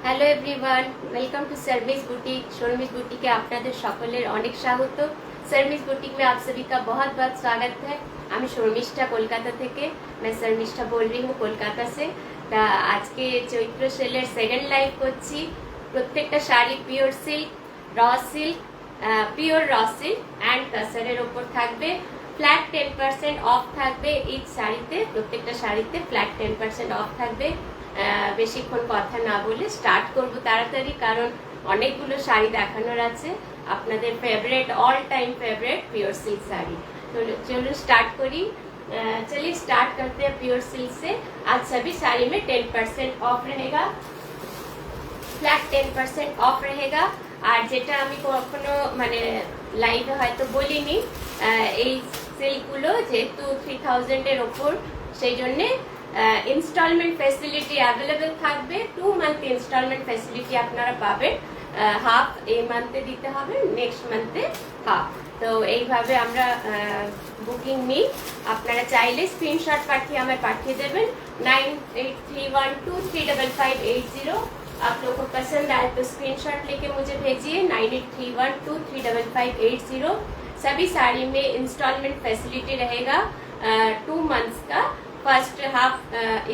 Hello everyone, welcome to Sharmi's boutique. Sharmi's बुटीके আপনাদের সকলের অনেক স্বাগত। शर्मिस बुटीक में आप सभी का बहुत बहुत स्वागत है। আমি শর্মিষ্ঠা কলকাতা থেকে, मैं शर्मिষ্ঠা बोल रही हूँ কলকাতা से। তা আজকে চৈত্র সেলের সেকেন্ড লাইভ করছি। প্রত্যেকটা sari pure silk, raw silk, pure raw silk and কাসারের ওপর থাকবে। ফ্ল্যাট 10% অফ থাকবে এই শাড়িতে, প্রত্যেকটা শাড়িতে ফ্ল্যাট 10% অফ থাকবে। বেশিক্ষণ কথা না বলে স্টার্ট করব তাড়াতাড়ি, কারণ অনেকগুলো শাড়ি দেখানোর আছে। আপনাদের favourite all time favourite pure silk sari. तो चलो स्टार्ट करी। चलिए स्टार्ट करते हैं प्योर सिल्क से। आज सभी साड़ी में 10% ऑफ रहेगा, फ्लैट 10% ऑफ रहेगा। আর যেটা আমি কখনো মানে লাইভে হয়তো বলিনি, এই সিল্কগুলো যেহেতু 3000 এর ওপর, সেই জন্যে ইনস্টলমেন্ট ফ্যাসিলিটি অ্যাভেলেবেল থাকবে। 2 মান্থ ইনস্টলমেন্ট ফ্যাসিলিটি আপনারা পাবেন। হাফ এই মান্থে দিতে হবে, নেক্সট মান্থে হাফ। তো এইভাবে আমরা বুকিং নিই। আপনারা চাইলে স্ক্রিনশট পাঠিয়ে আমায় পাঠিয়ে দেবেন 9831235580। आप लोग को पसंद आए तो स्क्रीनशॉट लेके मुझे भेजिए 9831235580। सभी साड़ी में इंस्टॉलमेंट फैसिलिटी रहेगा 2 मंथ्स का। फर्स्ट हाफ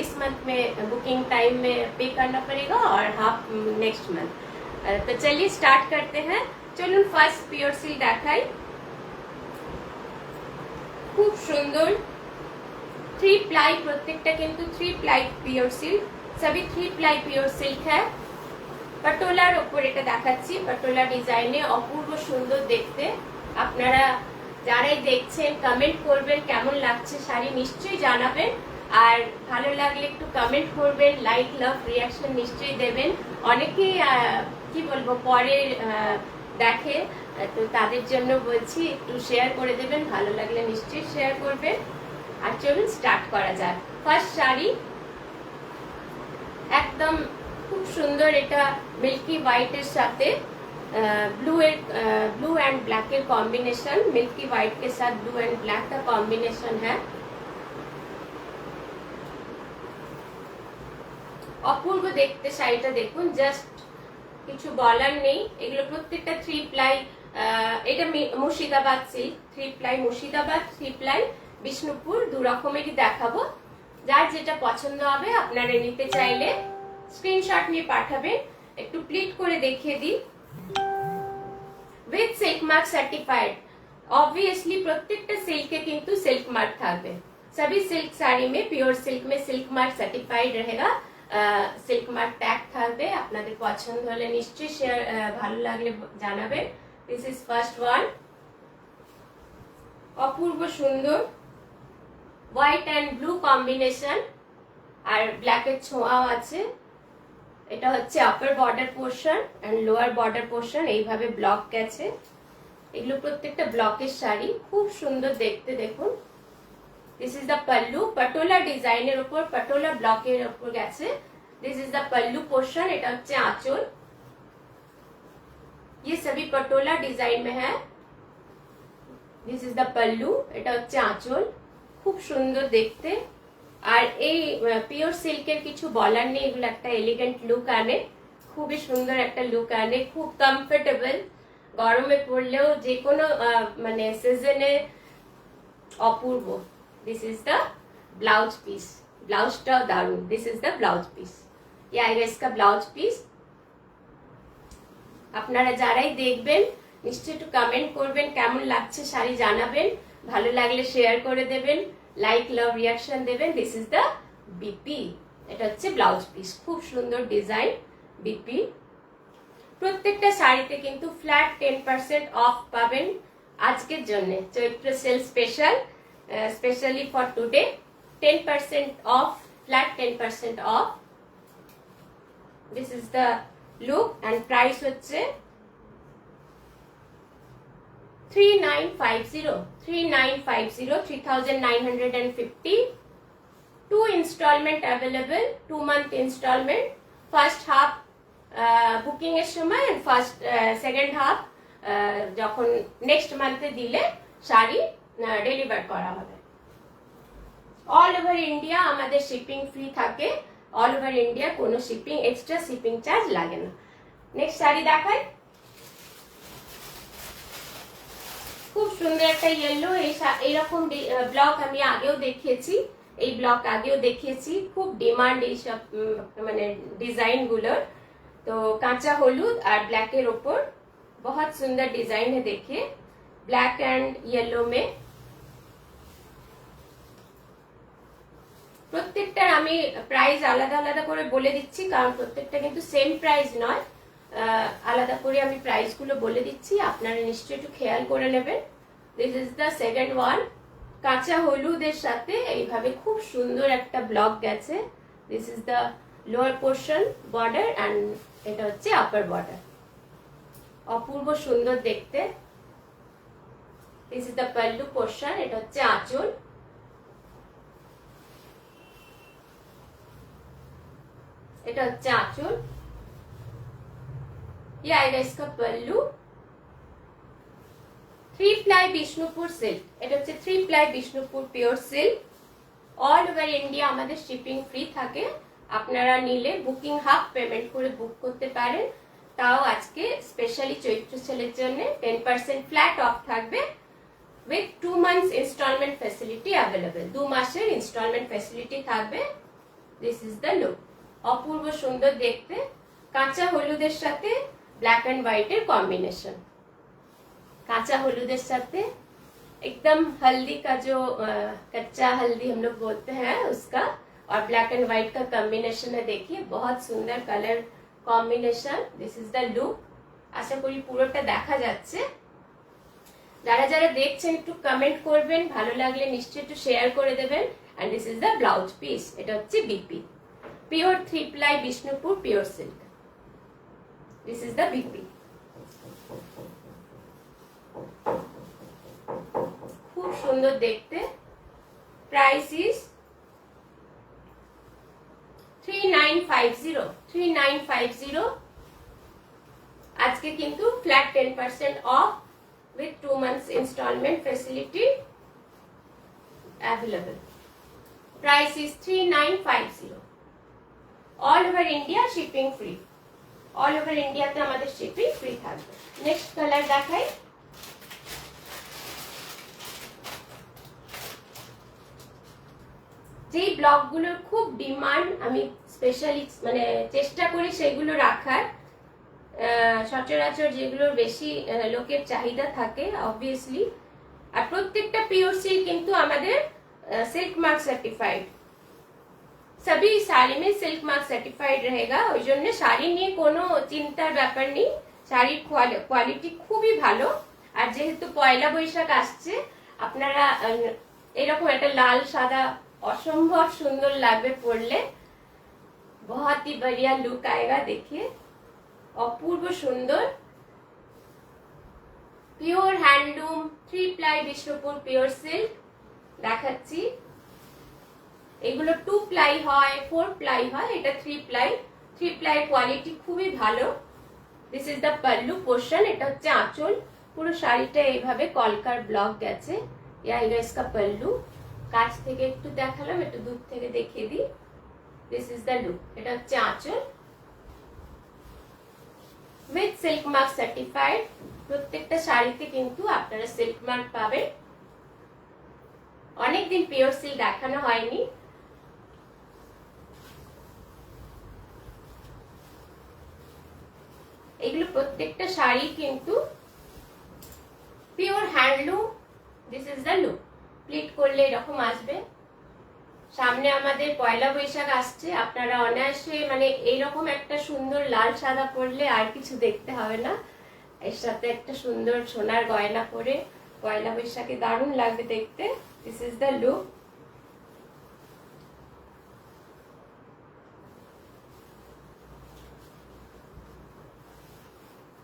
इस मंथ में बुकिंग टाइम में पे करना पड़ेगा और हाफ नेक्स्ट मंथ। तो चलिए स्टार्ट करते हैं। चलो फर्स्ट प्योर सिल्क देखाई। खूब सुंदर 3 प्लाई, प्रत्येकटा किन्तु 3 प्लाई प्योर सिल्क, सभी 3 प्लाई प्योर सिल्क है। पटोलार ऊपर এটা দেখাচ্ছি, पटोला ডিজাইনে অপূর্ব সুন্দর দেখতে। আপনারা যারাই দেখছেন কমেন্ট করবেন কেমন লাগছে শাড়ি, নিশ্চয়ই জানাবেন। আর ভালো লাগলে একটু কমেন্ট করবেন, লাইক লাভ রিঅ্যাকশন নিশ্চয়ই দেবেন। অনেকেই কি বলবো পরে দেখে, তো তাদের জন্য বলছি একটু শেয়ার করে দেবেন, ভালো লাগলে নিশ্চয়ই শেয়ার করবেন। আর চলুন স্টার্ট করা যাক। ফার্স্ট শাড়ি একদম খুব সুন্দর, এটা মিল্কি হোয়াইটের সাথে ब्लू एंड ब्लैक के कॉम्बिनेशन, मिल्की व्हाइट के साथ ब्लू एंड ब्लैक का कॉम्बिनेशन है। অপূর্ব দেখতে শাড়িটা দেখুন, জাস্ট কিছু বলার নেই। এগুলো প্রত্যেকটা 3 প্লাই। এটা Murshidabad silk 3 ply, Murshidabad 3 ply, Bishnupur, দু রকমেরই দেখাবো। যার যেটা পছন্দ হবে আপনারা নিতে চাইলে স্ক্রিনশট নিয়ে পাঠাবেন। একটু প্লিট করে দেখিয়ে দিই। With silk mark certified. Obviously प्रत्येकটা সিল্কে কিন্তু সিল্ক मार्क থাকবে। सभी सिल्क साड़ी में प्योर सिल्क में सिल्क मार्क सर्टिफाइड रहेगा। सिल्क मार्क टैग থাকবে। আপনাদের পছন্দ হলে নিশ্চয়ই শেয়ার, ভালো লাগলে জানাবেন। This is first one. অপূর্ব সুন্দর হোয়াইট এন্ড ব্লু কম্বিনেশন, আর ব্ল্যাকের ছোঁয়াও আছে। এটা হচ্ছে upper border portion and lower border portion, এইভাবে ব্লক গেছে। এগুলো প্রত্যেকটা ব্লকের শাড়ি, খুব সুন্দর দেখতে দেখুন। This is the pallu, patola ডিজাইনের উপর পটোলা ব্লকের উপর গেছে। This is the pallu portion, এটা হচ্ছে আঁচল। ये सभी पटोला डिजाइन में है। दिस इज द पल्लू, এটা হচ্ছে আঁচল। খুব সুন্দর দেখতে। আর এই পিওর সিল্কের কিছু বলার নেই, এগুলো একটা এলিগেন্ট লুক আনে, খুবই সুন্দর একটা লুক আনে, খুব কমফোর্টেবল। গরমে পরলেও যে কোনো মানে সিজনে অপূর্ব। This is the blouse piece, ব্লাউজটাও দারুণ। This is the blouse piece, ये आएगा इसका ब्लाउज পিস। আপনারা যারাই দেখবেন নিশ্চয়ই একটু কমেন্ট করবেন, কেমন লাগছে শাড়ি জানাবেন, ভালো লাগলে শেয়ার করে দেবেন, লাইক লাভ রিঅ্যাকশন দেবেন। দিস ইজ দ্য বিপি, এটা হচ্ছে ব্লাউজ পিস। খুব সুন্দর ডিজাইন বিপি। প্রত্যেকটা শাড়িতে কিন্তু ফ্ল্যাট 10% অফ পাবেন আজকের জন্য, Chaitra sale special, specially for today. 10% off, flat 10% off. This is the look and price হচ্ছে 3950 2 installment available, 2 month installment. First half booking এর সময়, ফার্স্ট সেকেন্ড হাফ যখন নেক্সট মান্থে দিলে শাড়ি ডেলিভার করা হবে। অল ওভার ইন্ডিয়া আমাদের শিপিং ফ্রি থাকে। অল ওভার ইন্ডিয়া, কোনো শিপিং এক্সট্রা শিপিং চার্জ লাগে না। নেক্সট শাড়ি দেখাই, খুব সুন্দর একটা ইয়েলো। এইরকম ব্লক আমি আগেও দেখিয়েছি, এই ব্লক আগেও দেখিয়েছি, খুব ডিমান্ড এইসব মানে ডিজাইন গুলোর। तो कांचा हलूद और ब्लैक এর উপর बहुत सुंदर डिजाइन है, देखिए ब्लैक एंड येलो में। প্রত্যেকটার আমি প্রাইস আলাদা আলাদা করে বলে দিচ্ছি, কারণ প্রত্যেকটা কিন্তু সেম প্রাইস নয়, আলাদা করে আমি প্রাইস গুলো বলে দিচ্ছি, আপনারা নিশ্চয়ই একটু খেয়াল করে নেবেন। This is the second one, কাঁচা হলুদের সাথে এইভাবে খুব সুন্দর একটা ব্লক গেছে। This is the lower portion border and এটা হচ্ছে আপার বর্ডার, অপূর্ব সুন্দর দেখতে। This is the pallu portion, এটা হচ্ছে আঁচল। এটা হচ্ছে আঁচল, ये आएगा इसका पल्लू। 3 प्लाई বিষ্ণুপুর সিল্ক, এটা হচ্ছে 3 ply Bishnupur pure silk. All over India আমাদের শিপিং ফ্রি থাকে, আপনারা নিলে বুকিং হাফ পেমেন্ট করে বুক করতে পারেন। তাও আজকে স্পেশালি চৈত্র সেলের জন্য 10% ফ্ল্যাট অফ থাকবে with 2 months instalment facility available, 2 মাসের ইনস্টলমেন্ট ফ্যাসিলিটি থাকবে। দিস ইজ দ্য লুক, অপূর্ব সুন্দর দেখতে, কাঁচা হলুদের সাথে ब्लैक एंड व्हाइट এর कॉम्बिनेशन, कांचा हलूদের সাথে एकदम हल्दी का जो कच्चा हल्दी हम लोग बोलते हैं उसका, और ब्लैक एंड व्हाइट का कॉम्बिनेशन है। देखिए बहुत सुंदर colour combination. This is the look, आशा करी পুরোটা দেখা যাচ্ছে। যারা যারা দেখছেন একটু কমেন্ট করবেন, ভালো লাগলে নিশ্চয়ই একটু শেয়ার করে দেবেন। And this is the blouse piece, এটা হচ্ছে BP pure 3 ply Bishnupur pure silk. This is the BP, খুব সুন্দর দেখতে। প্রাইস ইজ 3950 আজকে কিন্তু flat 10% off with 2 months instalment facility available. Price is 3950, all over India shipping free, all over ইন্ডিয়াতে আমাদের shipping free থাকবে। নেক্সট কালার দেখাই, যেই ব্লকগুলোর খুব ডিমান্ড, আমি স্পেশালি মানে চেষ্টা করি সেগুলো রাখার, সচরাচর যেগুলোর বেশি লোকের চাহিদা থাকে অবভিয়াসলি। আর প্রত্যেকটা পিওর সিল্ক কিন্তু আমাদের সিল্ক মার্ক সার্টিফাইড, सभी শাড়ি में সিল্ক মার্ক সার্টিফাইড रहेगा, ওই জন্য শাড়ি নিয়ে কোনো চিন্তার ব্যাপার নেই, শাড়ির কোয়ালিটি খুবই ভালো। আর যেহেতু পয়লা বৈশাখ আসছে, আপনারা এরকম একটা লাল সাদা অসম্ভব সুন্দর লাগবে পরলে, बहुत ही बढ़िया लुक आएगा। देखिए অপূর্ব সুন্দর, pure handloom 3 ply Bishnupur pure silk দেখাচ্ছি। এগুলো 2 প্লাই হয়, 4 প্লাই হয়, এটা 3 প্লাই। 3 প্লাই কোয়ালিটি খুবই ভালো। This is the pallu portion, এটা হচ্ছে আঁচল। পুরো শাড়িটা এইভাবে কলকার ব্লক গেছে। ইয়াইগা ইসকা পাল্লু, কাছ থেকে একটু দেখালাম, একটু দূর থেকে দেখিয়ে দিই। দিস ইজ দ্য লুক, এটা হচ্ছে আঁচল উইথ সিল্ক মার্ক সার্টিফাইড। প্রত্যেকটা শাড়িতে কিন্তু আপনারা সিল্ক মার্ক পাবেন। অনেকদিন পিওর সিল্ক দেখানো হয়নি। এগুলো প্রত্যেকটা শাড়ি কিন্তু pure handloom. This is the look, pleat করলে এরকম আসবে। সামনে আমাদের পয়লা বৈশাখ আসছে, আপনারা অনায়াসে মানে এইরকম একটা সুন্দর লাল সাদা পরলে আর কিছু দেখতে হবে না, এর সাথে একটা সুন্দর সোনার গয়না পরে পয়লা বৈশাখে দারুণ লাগবে দেখতে। This is the look.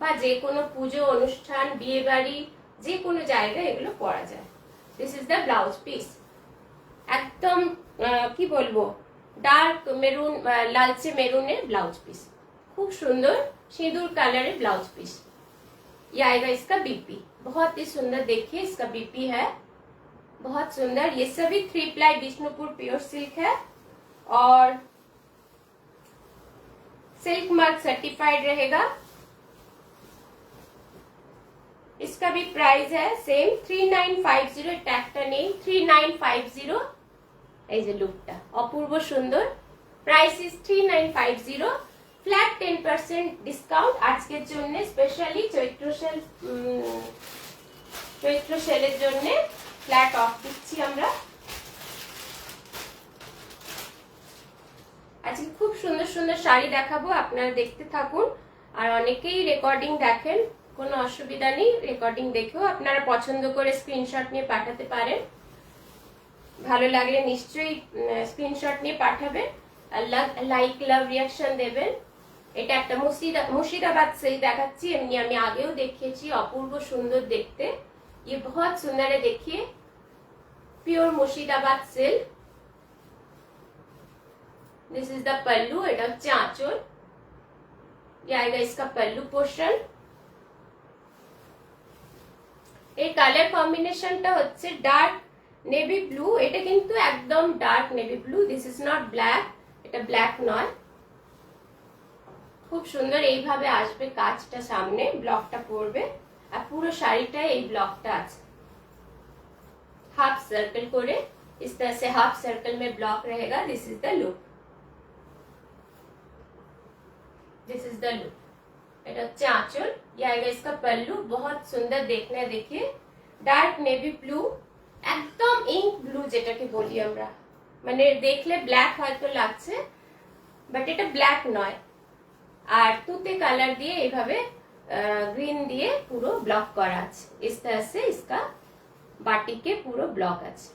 বা যে কোনো পুজো অনুষ্ঠান, বিয়ে বাড়ি, যে কোনো জায়গায় এগুলো পরা যায়। This is the blouse piece, একদম কি বলবো ডার্ক মেরুন, লালচে মেরুনের ব্লাউজ पिस, खूब सुंदर सिंदूर कलर ब्लाउज पीस। ये आएगा इसका बीपी, बहुत ही सुंदर, देखिए इसका बीपी है बहुत सुंदर। ये सभी 3 प्लाई विष्णुपुर प्योर सिल्क है और सिल्क मार्क सर्टिफाइड रहेगा। इसका भी प्राइस है सेम 3950, टैगটা নেই 3950। এই যে লুকটা অপূর্ব সুন্দর। প্রাইস ইজ 3950, ফ্ল্যাট 10% ডিসকাউন্ট আজকের জন্য, স্পেশালি চৈত্র সেলের জন্য ফ্ল্যাট অফ দিচ্ছি আমরা। আজকে খুব সুন্দর সুন্দর শাড়ি দেখাবো, আপনারা দেখতে থাকুন। আর অনেকেই রেকর্ডিং দেখেন, কোনো অসুবিধা নেই, রেকর্ডিং দেখেও আপনারা পছন্দ করে স্ক্রিনশট নিয়ে পাঠাতে পারেন। ভালো লাগলে নিশ্চয়ই স্ক্রিনশট নিয়ে পাঠাবেন আর লাইক লাভ রিয়াকশন দেবেন। এটা একটা মুর্শিদাবাদ সিল্ক দেখাচ্ছি, এমনি আমি আগেও দেখিয়েছি, অপূর্ব সুন্দর দেখতে। ये बहुत सुंदर है, देखिए pure Murshidabad silk. This is the pallu, এটা হচ্ছে আঁচল, ये आएगा इसका पल्लू पोर्शन। এই কালার কম্বিনেশনটা হচ্ছে ডার্ক নেভি ব্লু, এটা কিন্তু একদম dark navy blue, this is not black, এটা ব্ল্যাক নয়। খুব সুন্দর এইভাবে আসবে কাজটা, সামনে ব্লকটা পড়বে আর পুরো শাড়িটা এই ব্লকটা আছে। हाफ सर्कल করে इस तरह से हाफ सर्कल में ब्लॉक रहेगा। This is the look, this is the look. এটা হচ্ছে আঁচল, ये आएगा इसका पल्लू, बहुत सुंदर देखने। देखिए डार्क नेवी ब्लू, একদম ইঙ্ক ব্লু যেটাকে বলি আমরা, মানে দেখলে ব্ল্যাক হয়তো লাগছে বাট এটা ব্ল্যাক নয়। আর তুতে কালার দিয়ে এইভাবে গ্রিন দিয়ে পুরো ব্লক করা আছে। इस तरह से इसका বাটিকে পুরো ব্লক আছে,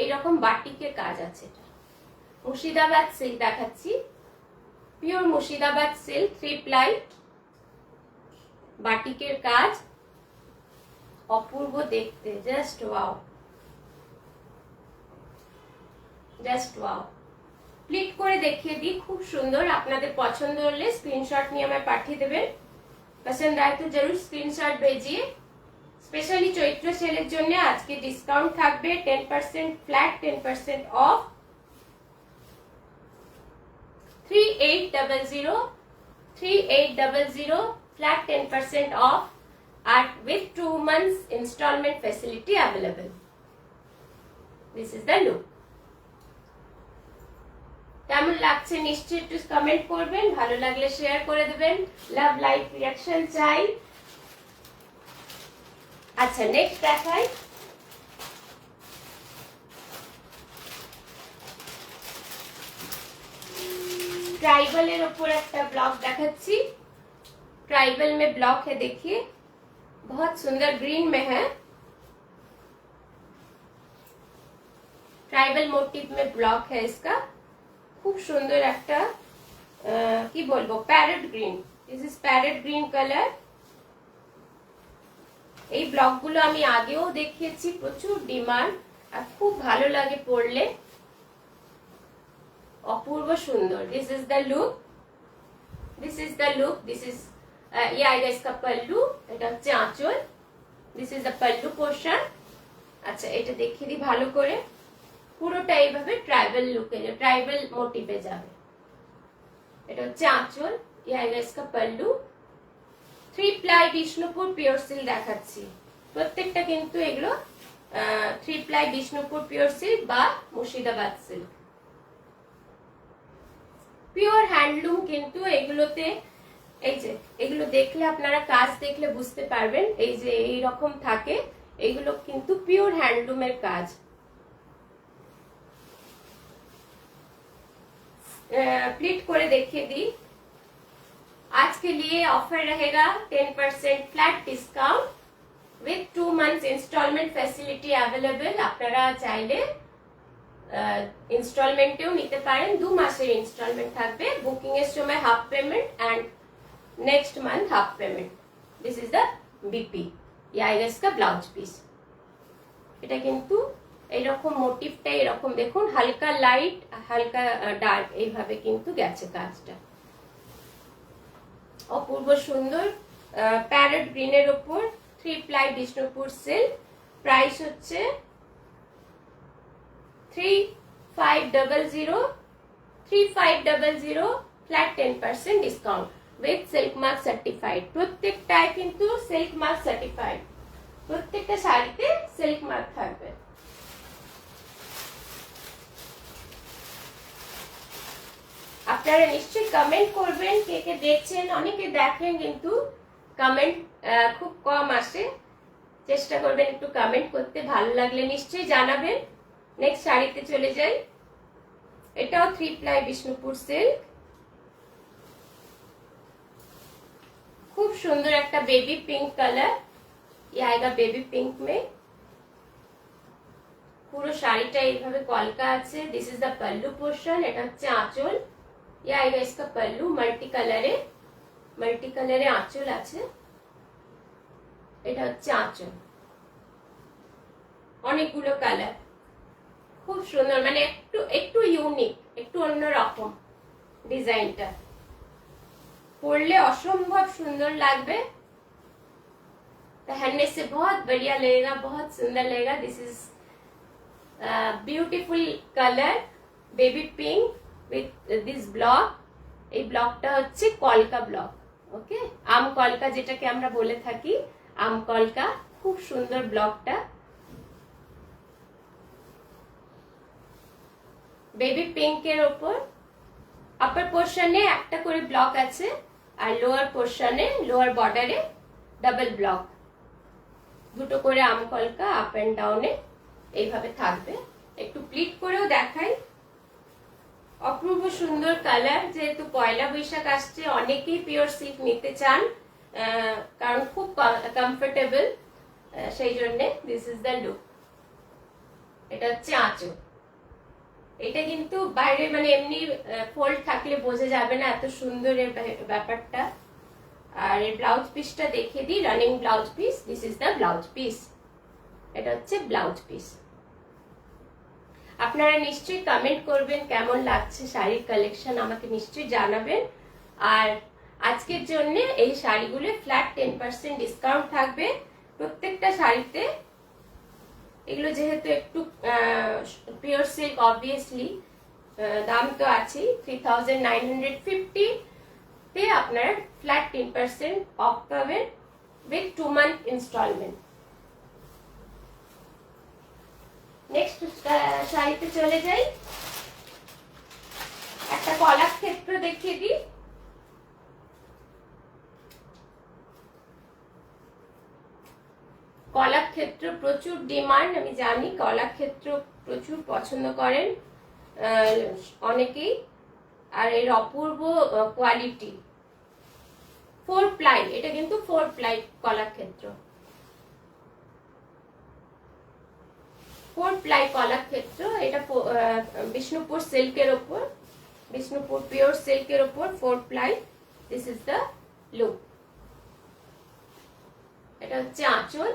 এইরকম বাটিকের কাজ আছে। এটা মুর্শিদাবাদ সিল্ক দেখাচ্ছি, পিওর মুর্শিদাবাদ সিল্ক 3 প্লাই, বাটিকের কাজ, অপূর্ব দেখতে, just wow, just wow. Pleat করে দেখিয়ে দিই, খুব সুন্দর। আপনাদের পছন্দ হলে স্ক্রিনশট নিয়ে আমায় পাঠিয়ে দেবেন। পছন্দ আয় তো জরুর স্ক্রিনশট भेजिए। স্পেশালি চৈত্র সেলের জন্য আজকে ডিসকাউন্ট থাকবে 10%, flat 10% of. 3800 flat 10% off at with 2 months installment facility available. This is the look. কেমন লাগছে নিশ্চয়ই একটু কমেন্ট করবেন, ভালো লাগলে শেয়ার করে দেবেন, লাভ লাইক রিঅ্যাকশন চাই। আচ্ছা নেক্সট দেখাই, ट्राइबल ऊपर एक ब्लॉक देखाচ্ছি। ट्राइबल में ब्लॉक है, देखिए बहुत सुंदर ग्रीन में है। ट्राइबल मोटिव में ब्लॉक है इसका, खूब सुंदर एक की बोलबो parrot green, this is parrot green colour. এই ব্লকগুলো আমি আগেও দেখিয়েছি, প্রচুর ডিমান্ড আর খুব ভালো লাগে পরলে, অপূর্ব সুন্দর। This is the look, this is the look, this is ये आएगा इसका पल्लू, এটা হচ্ছে আঁচল, this is the pallu portion. আচ্ছা এটা দেখিয়ে দিই ভালো করে, পুরোটা এইভাবে ট্রাইবাল লুকে, ট্রাইবাল মোটিভে যাবে। এটা হচ্ছে আঁচল, ये आएगा इसका पल्लू। 3 প্লাই বিষ্ণুপুর পিওর সিল্ক দেখাচ্ছি, প্রত্যেকটা কিন্তু এগুলো 3 প্লাই বিষ্ণুপুর পিওর সিল্ক বা মুর্শিদাবাদ সিল্ক, পিওর হ্যান্ডলুম। কিন্তু এগুলোতে এই যে এগুলো দেখলে আপনারা কাজ দেখলে বুঝতে পারবেন, এই যে এই রকম থাকে, এগুলো কিন্তু পিওর হ্যান্ডলুমের কাজ। प्लीट করে দেখিয়ে দিই। आज के लिए ऑफर रहेगा 10% flat discount with 2 months installment facility available। আপনারা চাইলে ইনস্টলমেন্টেও নিতে পারেন, 2 মাসের ইনস্টলমেন্ট থাকবে, বুকিং এর সময় half payment and next month half payment. This is the BP, ये आएगा इसका ब्लाउज पीस। এটা কিন্তু এইরকম মোটিভটা এরকম দেখুন, হালকা লাইট হালকা ডার্ক এইভাবে কিন্তু গেছে কাজটা, অপূর্ব সুন্দর। প্যারেট গ্রিনের উপর 3 প্লাই বিষ্ণুপুর সিল্ক, প্রাইস হচ্ছে 3500 3500 flat 10% discount with silk mark certified. প্রত্যেকটায় কিন্তু সিল্ক মার্ক সার্টিফাইড, প্রত্যেকটা শাড়িতে সিল্ক মার্ক থাকবে। আপনারা নিশ্চয়ই কমেন্ট করবেন কে কে দেখছেন। অনেকে দেখেন কিন্তু কমেন্ট খুব কম আসে, চেষ্টা করবেন একটু কমেন্ট করতে, ভালো লাগলে নিশ্চয়ই জানাবেন। নেক্সট শাড়িতে চলে যাই। এটাও 3 প্লাই বিষ্ণুপুর সিল্ক, খুব সুন্দর একটা বেবি पिंक कलर, ये आएगा बेबी पिंक में। পুরো শাড়িটা এইভাবে কলকা আছে। This is the pallu portion, এটা হচ্ছে আঁচল। ये आएगा इसका पल्लू, মাল্টি কালারে আঁচল আছে। এটা হচ্ছে আঁচল, অনেকগুলো কালার, খুব সুন্দর, মানে একটু ইউনিক, একটু অন্যরকম ডিজাইনটা। পরলে অসম্ভব সুন্দর লাগবে, पहनने से बहुत बढ़िया लगेगा, बहुत सुंदर लगेगा। This is beautiful colour baby pink with this block. এই ব্লকটা হচ্ছে কলকা ব্লক, ওকে, আম কলকা যেটাকে আমরা বলে থাকি, আম কলকা। খুব সুন্দর ব্লকটা, বেবি পিঙ্কের ওপর আপার পোর্শনে একটা করে ব্লক আছে, আর লোয়ার পোর্শনে, লোয়ার বর্ডারে ডাবল ব্লক, দুটো করে আম কলকা আপ এন্ড ডাউনে এইভাবে থাকবে। একটু প্লিট করেও দেখাই। অপূর্ব সুন্দর কালার। যেহেতু পয়লা বৈশাখ আসছে, অনেকেই পিওর সিল্ক নিতে চান, কারণ খুব কমফোর্টেবল, সেই জন্য দিস ইজ দ্য লুক। এটা হচ্ছে আঁচল। এটা কিন্তু বাইরে মানে এমনি ফোল্ড থাকলে বোঝা যাবে না, এত সুন্দর এর ব্যাপারটা। আর এই ব্লাউজ পিসটা দেখিয়ে দিই, running blouse piece. This is the blouse piece, এটা হচ্ছে ব্লাউজ পিস। আপনারা নিশ্চয়ই কমেন্ট করবেন কেমন লাগছে শাড়ির কালেকশন, আমাকে নিশ্চয়ই জানাবেন। আর আজকের জন্য এই শাড়িগুলো ফ্ল্যাট 10% ডিসকাউন্ট থাকবে প্রত্যেকটা শাড়িতে। এগুলো যেহেতু একটু পিওর সিল্ক, অবভিয়াসলি দাম তো আছেই। 3950 তে আপনারা ফ্ল্যাট 10% অফ পাবেন উইথ 2 মান্থ ইনস্টলমেন্ট। নেক্সট শাড়িতে চলে যাই। একটা কলাক্ষেত্র দেখিয়ে দিই। কলাক্ষেত্র প্রচুর ডিমান্ড, আমি জানি কলাক্ষেত্র প্রচুর পছন্দ করেন অনেকেই। আর এর অপূর্ব কোয়ালিটি। 4 প্লাই, এটা কিন্তু 4 প্লাই কলাক্ষেত্র, 4 প্লাই কলাক্ষেত্র। এটা বিষ্ণুপুর সিল্কের ওপর, বিষ্ণুপুর পিওর সিল্কের ওপর 4 ply. This is the look. এটা হচ্ছে আঁচল,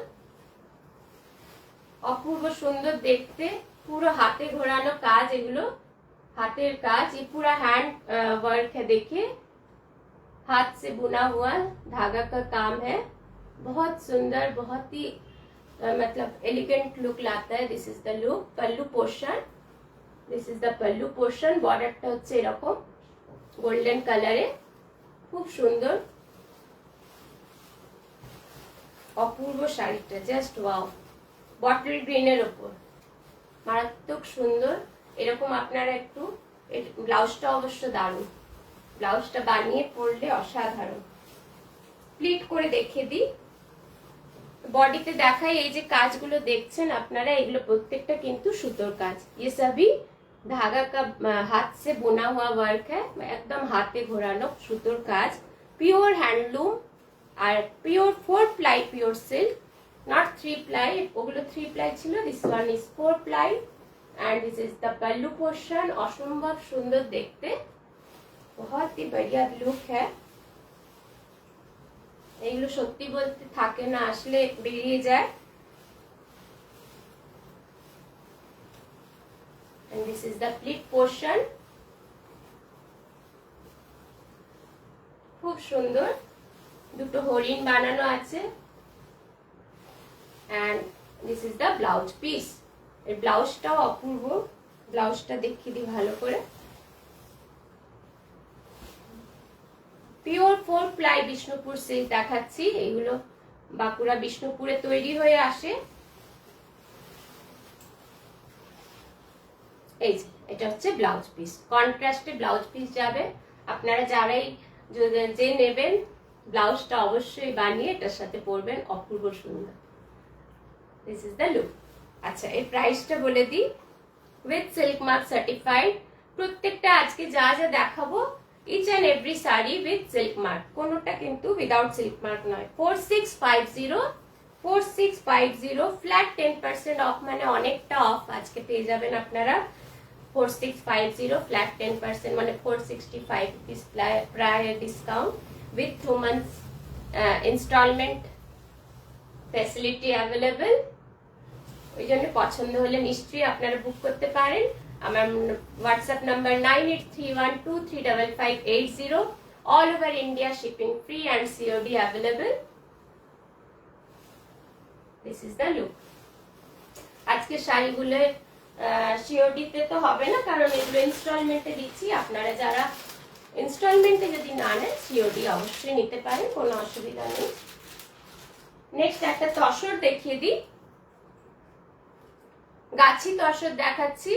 অপূর্ব সুন্দর দেখতে, পুরো হাতে ঘোরানো কাজ, এগুলো हाथेर काज, ये पूरा हैंड वर्क है। देखिए, हाथ से बुना हुआ धागा का काम है, बहुत सुंदर, बहुत ही मतलब एलिगेंट लुक लाता है। This is the look. Pallu portion, this is the pallu portion. बॉर्डरটা হচ্ছে এরকম গোল্ডেন কালারে, খুব সুন্দর, অপূর্ব শাড়িটা, জাস্ট ওয়াও। বটল গ্রিনের উপর মারাত্মক সুন্দর। এরকম আপনারা একটু, ব্লাউজটা অবশ্য দারুণ, ব্লাউজটা বানিয়ে পরলে অসাধারণ। প্লিট করে দেখিয়ে দিই, বডিতে দেখাই। এই যে কাজগুলো দেখছেন আপনারা, এগুলো প্রত্যেকটা কিন্তু সুতোর কাজ। ये सभी धागा का हाथ से बुना हुआ वर्क है, एकदम हाथे घोरानो সুতোর কাজ, পিওর হ্যান্ডলুম। আর pure 4 ply pure silk, not 3 ply. ওগুলো 3 প্লাই ছিল, this one is 4 ply. And this is the pallu portion. असंभव सुंदर देखते, बहुत ही बढ़िया लुक है। এগুলো সত্যি বলতে থাকে না, আসলে বেরিয়ে যায়। And this is the pleat portion. খুব সুন্দর, দুটো হরিণ বানানো আছে। And this is the blouse piece. এর ব্লাউজটাও অপূর্ব, ব্লাউজটা দেখিয়ে দিই ভালো করে। পিওর 4 প্লাই বিষ্ণুপুর সিল্ক দেখাচ্ছি। এগুলো বাঁকুড়া বিষ্ণুপুরে তৈরি হয়ে আসে। এই যে এটা হচ্ছে ব্লাউজ পিস, কন্ট্রাস্টে ব্লাউজ পিস যাবে। আপনারা যারাই যে নেবেন ব্লাউজটা অবশ্যই বানিয়ে এটার সাথে পরবেন, অপূর্ব সুন্দর। This is the look. আচ্ছা, এর প্রাইসটা বলে দিই। With silk mark certified. প্রত্যেকটা আজকে যা যা দেখাবো each and every sari with silk mark, কোনোটা কিন্তু উইদাউট সিল্ক মার্ক নয়। 4650 ফ্ল্যাট 10% অফ, মানে অনেকটা অফ আজকে পেয়ে যাবেন আপনারা। 4650 ফ্ল্যাট 10% মানে 465 রুপিস প্রায় discount with 2 months instalment facility available. ওই জন্য পছন্দ হলে নিশ্চয়ই আপনারা বুক করতে পারেন। আমার WhatsApp number 9831235580। All over India shipping free and COD available. This is the look. আজকে শাড়িগুলো সিওডিতে তো হবে না, কারণ এগুলো ইনস্টলমেন্টে দিচ্ছি। আপনারা যারা ইনস্টলমেন্টে যদি না নেন সিওডি অবশ্যই নিতে পারেন, কোনো অসুবিধা নেই। নেক্সট একটা তসর দেখিয়ে দিই। গাছি তসর দেখাচ্ছি,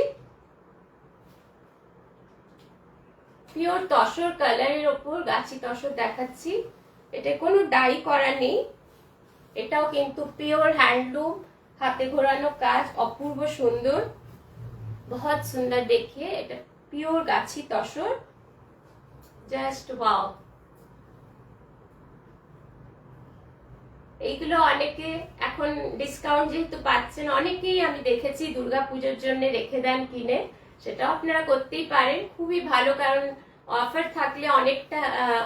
পিওর তসর কালারের ওপর গাছি তসর দেখাচ্ছি। এটা কোনো ডাই করা নেই, এটাও কিন্তু পিওর হ্যান্ডলুম, হাতে ঘোরানো কাজ, অপূর্ব সুন্দর, বহুত সুন্দর দেখিয়ে। এটা পিওর গাছি তসর, জাস্ট ওয়াও। এইগুলো অনেকে এখন ডিসকাউন্ট যেহেতু পাচ্ছেন, অনেকেই আমি দেখেছি দুর্গাপুজোর জন্য রেখে দেন কিনে, সেটাও আপনারা করতেই পারেন। খুবই ভালো, কারণ অফার থাকলে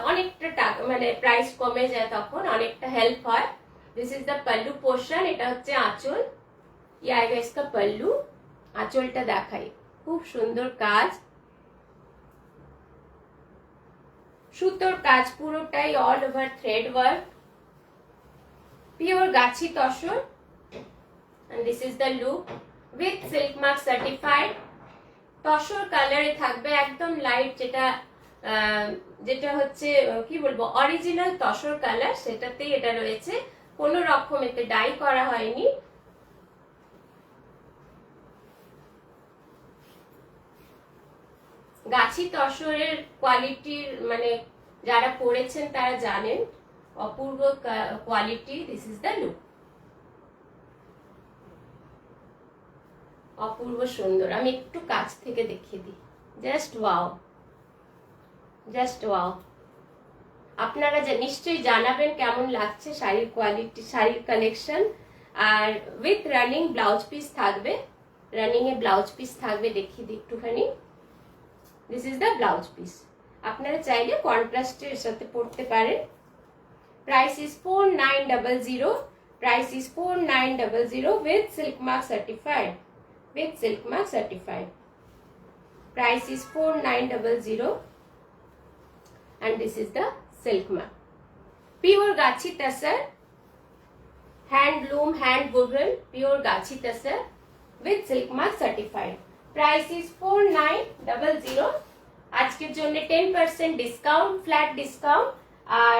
অনেকটা টাকা মানে প্রাইস কমে যায়, তখন অনেকটা হেল্প হয়। This is the pallu portion, এটা হচ্ছে আঁচল। ইয়া ইসকা পল্লু, আঁচলটা দেখাই, খুব সুন্দর কাজ, সুতোর কাজ পুরোটাই, all over thread work, pure Gachhi tussar. and this is the look with silk mark certified। Tussar কালারে থাকবে, একদম লাইট, যেটা হচ্ছে কি বলবো অরিজিনাল তসর কালার, সেটাতেই এটা রয়েছে, কোনো রকম এতে ডাই করা হয়নি। গাছি তসরের কোয়ালিটির মানে যারা পড়েছেন তারা জানেন, অপূর্ব quality. This is the look, অপূর্ব সুন্দর। আমি একটু কাছ থেকে দেখিয়ে দিই, জাস্ট ওয়াও, জাস্ট ওয়াও। আপনারা নিশ্চয়ই জানাবেন কেমন লাগছে শাড়ির কোয়ালিটি, শাড়ির কালেকশন। আর উইথ রানিং ব্লাউজ পিস থাকবে, রানিং এ ব্লাউজ পিস থাকবে, দেখিয়ে দিই একটুখানি। This is the blouse piece. আপনারা চাইলে কন্ট্রাস্টের সাথে পরতে পারেন। Price is 4900, price is 4900 with silk mark certified, with silk mark certified। price is 4900 and this is the silk mark, pure gachi tasar, handloom, hand woven, pure gachi tasar with silk mark certified। price is 4900। আজকের জন্য 10% discount, flat discount, আর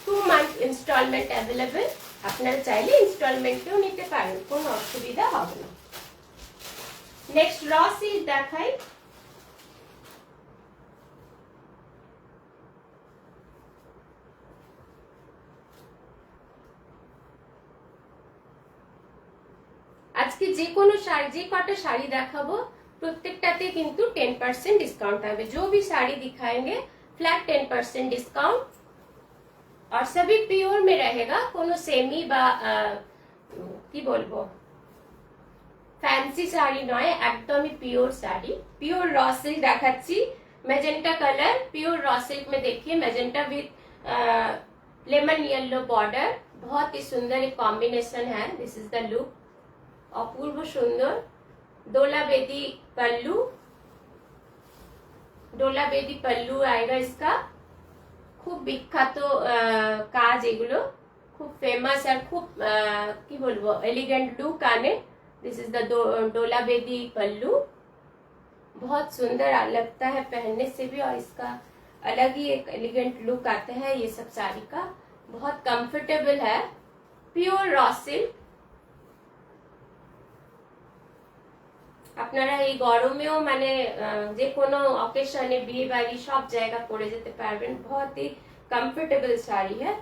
2 month instalment available. আপনারা চাইলে ইনস্টলমেন্টেও নিতে পারেন, কোনো অসুবিধা হবে না। নেক্সট র সিল্ক দেখাই। আজকে যে কোনো শাড়ি, যে কটা শাড়ি দেখাবো प्रत्येकटाते किंतु 10% डिस्काउंट आएगा। जो भी साड़ी दिखाएंगे फ्लैट 10% डिस्काउंट, और सभी प्योर में रहेगा, कोनो सेमी बा की बोलबो फैंसी शाड़ी नय, एकदम ही pure sari. Pure raw silk देखाচ্ছি, magenta colour, pure raw silk में देखिए magenta with lemon yellow border, बहुत ही सुंदर एक कॉम्बिनेशन है। दिस इज द लुक, अपूर्व सुंदर। डोला बेदी पल्लू, डोला बेदी पल्लू आएगा इसका। खूब विख्यात काज, एगुलो खूब फेमस और खूब की बोलबो एलिगेंट लुक आने। दिस इज द डोला बेदी पल्लू, बहुत सुंदर लगता है पहनने से भी, और इसका अलग ही एक एलिगेंट लुक आता है ये सब साड़ी का। बहुत कंफर्टेबल है, পিওর র সিল্ক। আপনারা এই গরমেও মানে যে কোনো অকেশনে, বিয়ে बाड़ी सब जगह পরে যেতে পারবেন। बहुत ही कंफर्टेबल साड़ी है,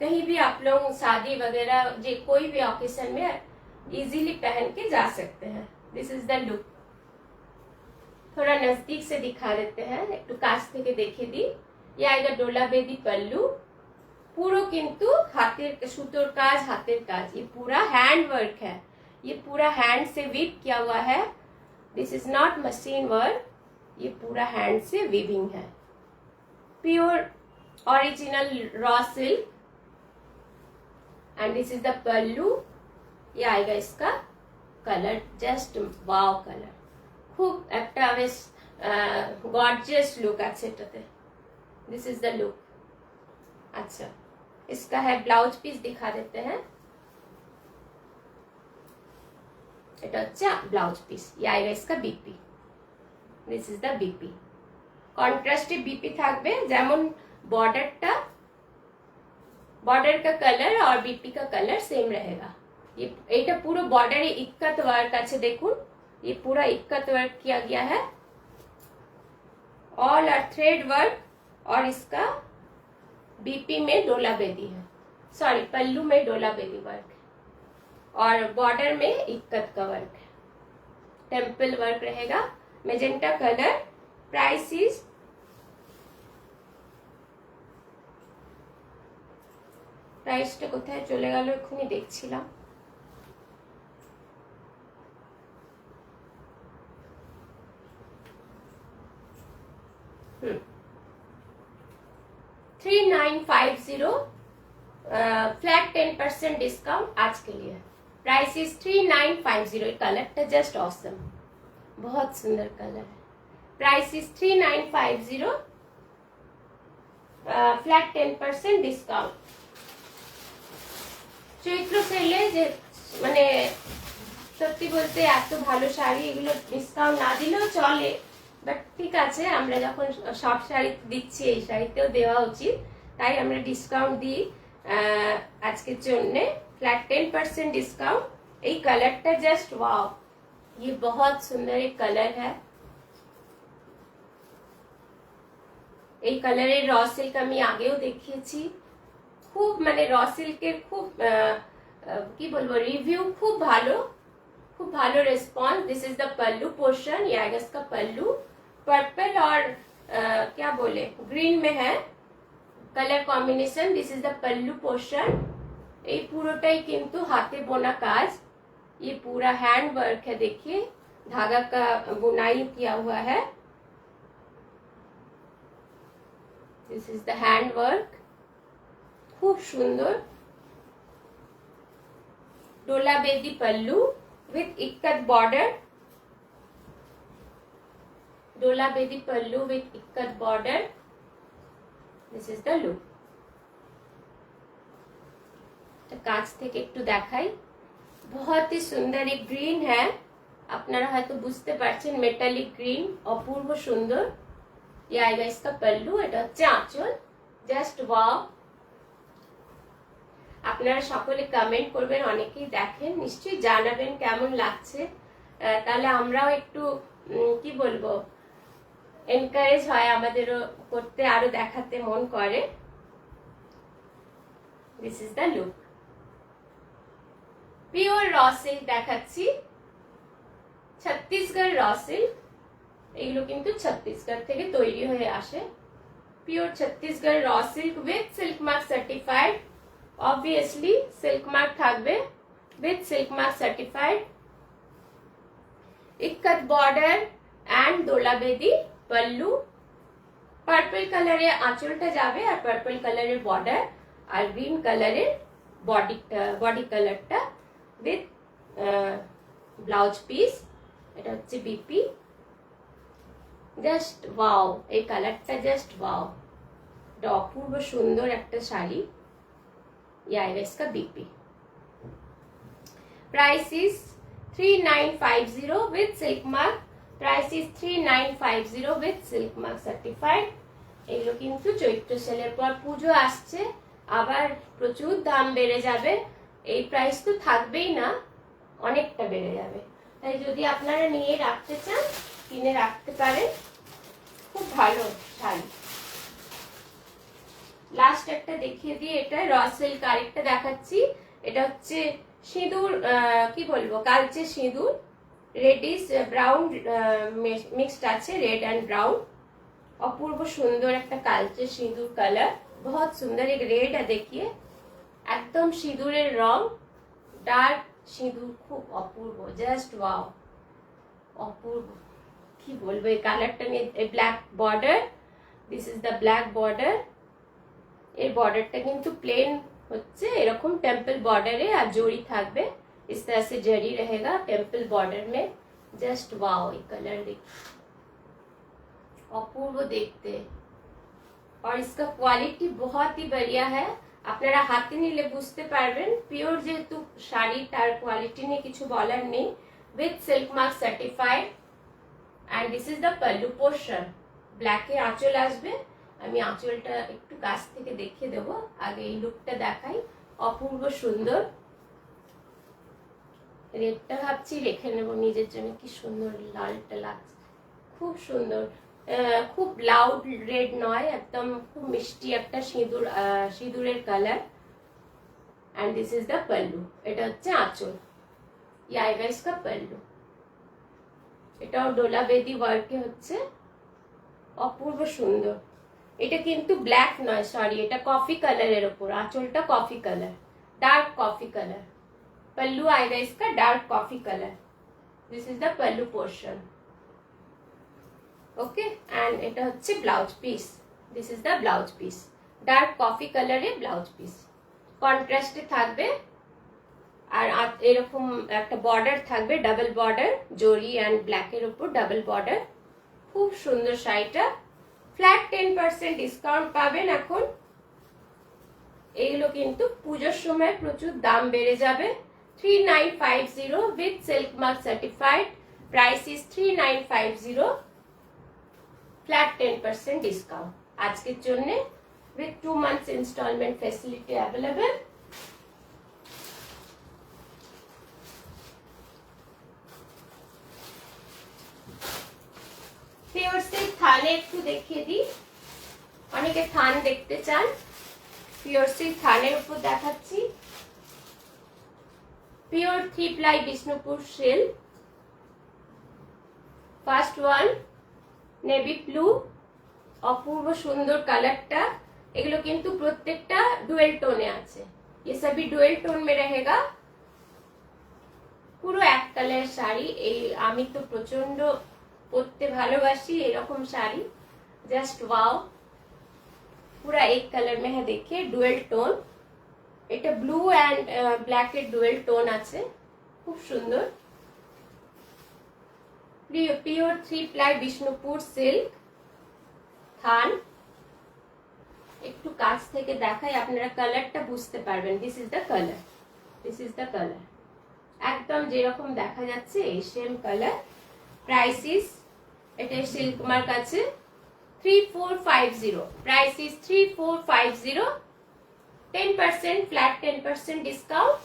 कहीं भी आप लोग शादी वगैरह जे कोई भी ऑकेशन में इजीली पहन के जा सकते हैं। This is the look. थोड़ा नजदीक से दिखा देते हैं, একটু কাছ থেকে দেখিয়ে দিই। ये आएगा डोला बेदी पल्लू, पूरा किंतु हाथेर सुतोर काज, हाथेर काज। ये पूरा हैंड वर्क है, ये पूरा हैंड से वीव किया हुआ है। This is not machine work, ये पूरा हैंड से वीविंग है। Pure original raw silk. And this is the pallu. ये आएगा इसका कलर, जस्ट वाव कलर, खूब একটা বেশ গর্জিয়াস লুক আছে এটাতে। This is the look. अच्छा, इसका है ब्लाउज पीस दिखा देते हैं। এটা হচ্ছে ব্লাউজ পিস। ये आएगा इसका BP. This is the BP. কন্ট্রাস্টে बीपी থাকবে, যেমন बॉर्डरটা, बॉर्डर का कलर और बीपी का कलर सेम रहेगा। ये এটা পুরো বর্ডারে ইক্কাত ওয়ার্ক আছে, দেখুন ये पूरा इक्कत वर्क किया गया है। All are thread work. और इसका बीपी में डोला बेदी है, सॉरी पल्लू में डोला बेदी वर्क है, और बॉर्डर में इक्कत का वर्क है। टेम्पल वर्क रहेगा, मेजेंटा कलर। प्राइस इज प्राइसটা কোথায় চলে গেল, এখনই দেখছিলাম। 3950, फ्लैट 10% डिस्काउंट आज के लिए। Price is 3950। Colour just awesome, बहुत सुंदर कलर है। Price is 3950, flat 10% discount. Chaitra সেলে যে মানে সত্যি বলতে এত ভালো শাড়ি, এগুলো ডিসকাউন্ট না দিলেও চলে, বাট ঠিক আছে, আমরা যখন সব শাড়ি দিচ্ছি এই শাড়িতেও দেওয়া উচিত, তাই আমরা ডিসকাউন্ট দিই আজকের জন্য। Flat 10% discount. এই কালারটা জাস্ট ওয়াও, ये बहुत सुंदर एक कलर है। এই কালারের র সিল্ক আমি আগেও দেখিয়েছি, খুব মানে র সিল্কের খুব কি বলবো রিভিউ, খুব ভালো response. This is the pallu portion. ये आएगा इसका पल्लू, पर्पल और क्या बोले ग्रीन में है colour combination. This is the pallu portion. ये পুরোটাই কিন্তু হাতে বোনা কাজ, ये पूरा हैंड वर्क है, देखिए धागा का बुनाई किया हुआ है। This is the hand work, खूब सुंदर। डोला बेदी पल्लू विथ इक्कत बॉर्डर। डोला बेदी pallu with ikat border. This is the look. কাছ থেকে একটু দেখাই, बहुत ही सुंदर एक ग्रीन है, আপনারা হয়তো বুঝতে পারছেন, মেটালিক গ্রিন, অপূর্ব সুন্দর। ये आएगा इसका पल्लू, এটা হচ্ছে আঁচল। Just wow. আপনারা সকলে কমেন্ট করবেন, অনেকেই দেখেন, নিশ্চয়ই জানাবেন কেমন লাগছে, তাহলে আমরাও একটু কি বলবো এনকারেজ হয়, আমাদেরও করতে, আরো দেখাতে মন করে। This is the look. Pure raw silk দেখাচ্ছি, ছত্তিশগড় র সিল্ক। এগুলো কিন্তু ছত্তিশগড় থেকে তৈরি হয়ে আসে। Pure Chhattisgarh raw silk with silk mark certified. Obviously silk mark থাকবে, with silk mark certified. Ikat border and দোলা বেদি পল্লু। পার্পল কালারের আঁচলটা যাবে, আর পার্পল কালারের বর্ডার, আর গ্রিন কালারের বডি কালারটা উইথ ব্লাউজ পিস। এটা হচ্ছে বিপি। জাস্ট ওয়াও, এই কালারটা জাস্ট ওয়াও, এটা অপূর্ব সুন্দর একটা শাড়ি। ये आएगा इसका BP. Price is 3950 with silk mark. Price is 3950 with silk mark certified. এগুলো কিন্তু চৈত্র সেলের পর পুজো আসছে, আবার প্রচুর দাম বেড়ে যাবে। এই প্রাইস তো থাকবেই না, অনেকটা বেড়ে যাবে। তাই যদি আপনারা নিয়ে রাখতে চান, কিনে রাখতে পারেন। খুব ভালো শাড়ি। লাস্ট একটা দেখিয়ে দিই, এটা র সিল্ক আরেকটা দেখাচ্ছি। এটা হচ্ছে সিঁদুর, কি বলবো, কালচে সিঁদুর, রেডিশ ব্রাউন মিক্সড আছে, রেড অ্যান্ড ব্রাউন। অপূর্ব সুন্দর একটা কালচে সিঁদুর কালার, बहुत सुंदर। एक रेड है देखिए, একদম সিঁদুরের রং, ডার্ক সিঁদুর, খুব অপূর্ব, জাস্ট ওয়াও, অপূর্ব। কি বলবো এই কালারটা নিয়ে। Black border, this is the black border. এর বর্ডারটা কিন্তু প্লেন হচ্ছে, এরকম टेम्पल बॉर्डर है और जोड़ी থাকবে, इस तरह से जरी रहेगा टेम्पल बॉर्डर में। जस्ट वाओ, ये कलर देखिए, अपूर्व देखते। और इसका क्वालिटी बहुत ही बढ़िया है, আপনারা হাতে নিলে বুঝতে পারবেন। পিওর যেহেতু শাড়ি, তার কোয়ালিটি নিয়ে কিছু বলার নেই। With silk mark certified. And this is the pallu portion. ব্ল্যাকে আঁচল আসবে, আমি আঁচলটা একটু কাছ থেকে দেখিয়ে দেবো, আগে এই লুকটা দেখাই। অপূর্ব সুন্দর। রেডটা ভাবছি রেখে নেবো নিজের জন্য, কি সুন্দর লালটা লাগছে, খুব সুন্দর। খুব লাউড রেড নয়, একদম খুব মিষ্টি একটা সিঁদুরের colour. And this is the pallu. এটা হচ্ছে আঁচল, ये आएगा इसका पल्लू। এটাও ডোলা বেদি ওয়ার্কে হচ্ছে, অপূর্ব সুন্দর। এটা কিন্তু ব্ল্যাক নয়, সরি, এটা কফি কালারের উপর, আঁচলটা coffee colour, dark coffee colour. Pallu आएगा इसका dark coffee colour. This is the pallu portion. Okay, and এটা হচ্ছে blouse piece. This is the blouse piece, dark coffee কালারে ব্লাউজ পিস, কন্ট্রাস্টে থাকবে। আর এরকম একটা বর্ডার থাকবে, double border, zari and black এর উপর ডাবল বর্ডার। খুব সুন্দর শাড়িটা। ফ্ল্যাট 10% ডিসকাউন্ট পাবেন এখন। এগুলো কিন্তু পুজোর সময় প্রচুর দাম বেড়ে যাবে। 3950 with silk mark certified. Price is 3950. Flat 10% discount. আজকের জন্য with 2 months installment facility available. Pure silk থানে একটু দেখিয়ে দিই, অনেকে থান দেখতে চান। পিওর সিল্ক থানের উপর দেখাচ্ছি। Pure 3 ply Bishnupur silk. First one navy blue, অপূর্ব সুন্দর কালারটা। এগুলো কিন্তু প্রত্যেকটা ডুয়েল টোনে আছে, ये सभी डुएल टोन में रहेगा। পুরো এক কালারের শাড়ি। এই আমি তো প্রচন্ড পরতে ভালোবাসি এরকম শাড়ি, জাস্ট ওয়াও। पूरा एक कलर में है, देखिए डुएल टोन। এটা ব্লু এন্ড ব্ল্যাক এর ডুয়েল টোন আছে, খুব সুন্দর। পিওর 3 ply বিষ্ণুপুর সিল্ক থান। একটু কাছ থেকে দেখাই, আপনারা কালারটা বুঝতে পারবেন। This is the colour, this is the colour, একদম যেরকম দেখা যাচ্ছে এই সেম কালার। প্রাইস ইজ, এটা সিল্ক মার্ক আছে, 3450। Price is 3450। 10% flat 10% discount.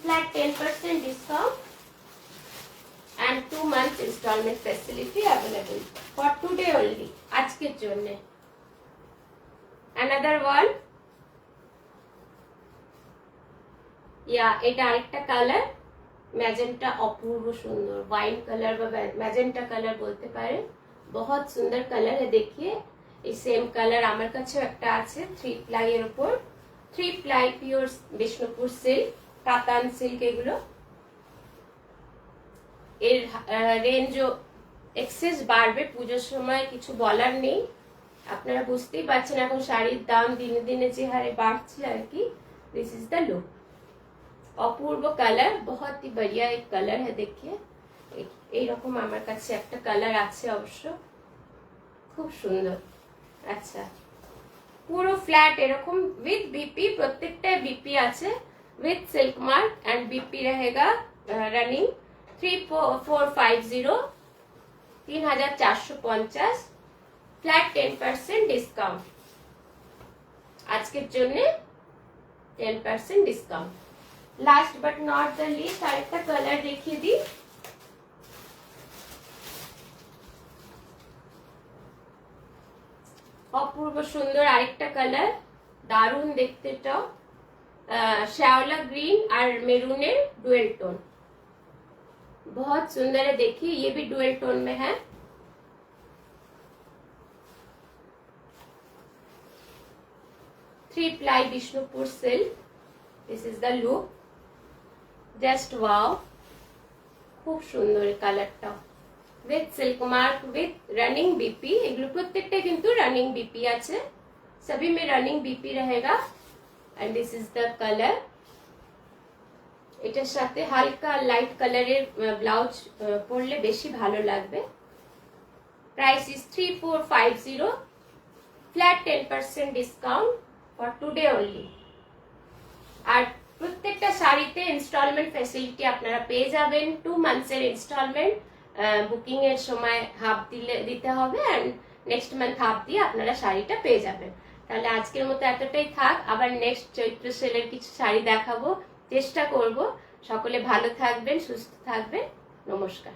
Flat 10% discount and 2 months installment facility available for today only. আজকের জন্য। Another one. এটা আরেকটা কালার, ম্যাজেন্টা, অপূর্ব সুন্দর। ওয়াইন কালার বা ম্যাজেন্টা কালার বলতে পারেন। बहुत सुंदर कलर है, देखिए। এই সেম কালার আমার কাছেও একটা আছে 3 ply এর উপর। 3 ply পিওর বিষ্ণুপুর সিল্ক, কাতান সিল্ক এগুলো। এর রেঞ্জও এক্সেস বাড়বে পুজোর সময়, কিছু বলার নেই। আপনারা বুঝতেই পারছেন এখন শাড়ির দাম দিনে দিনে যে হারে বাড়ছে আর কি। This is the look. Apurba colour, बहुत ही बढ़िया एक कलर है, देखिए। এইরকম আমার কাছে একটা কালার আছে অবশ্য, খুব সুন্দর। আচ্ছা, পুরো ফ্ল্যাট এরকম উইথ বিপি, প্রত্যেকটায় বিপি আছে, with silk mark and BP रहेगा रनिंग। 3450। 3450, flat 10% discount. আজকের জন্য 10% discount. Last but not the least আরেকটা কালার দেখিয়ে দিই। অপূর্ব সুন্দর আরেকটা কালার, দারুণ দেখতে। এটাও শ্যাওলা ग्रीन और मेरूने डुअल टोन, बहुत सुंदर है। देखिए ये भी डुअल टोन में है। Three ply Bishnupur silk, this is the look, just wow, खूब सुंदर কালারটা। With silk mark, with running BP. এগুলো প্রত্যেকটা কিন্তু রানিং বিপি আছে, सभी में रनिंग बीपी रहेगा। And this is the colour. এটার সাথে হালকা লাইট কালারের ব্লাউজ পরলে বেশি ভালো লাগবে। Price is 3450, flat 10% discount for today only. আর প্রত্যেকটা শাড়িতে ইনস্টলমেন্ট ফ্যাসিলিটি আপনারা পেয়ে যাবেন। 2 মান্থসের ইনস্টলমেন্ট বুকিং এর সময় হাফ দিতে হবে, এন্ড নেক্সট মান্থ হাফ দিয়ে আপনারা শাড়িটা পেয়ে যাবেন। তাহলে আজকের মতো এতটাই থাক, আবার নেক্সট চৈত্র সেলের কিছু শাড়ি দেখাবো, চেষ্টা করব। সকলে ভালো থাকবেন, সুস্থ থাকবেন। নমস্কার।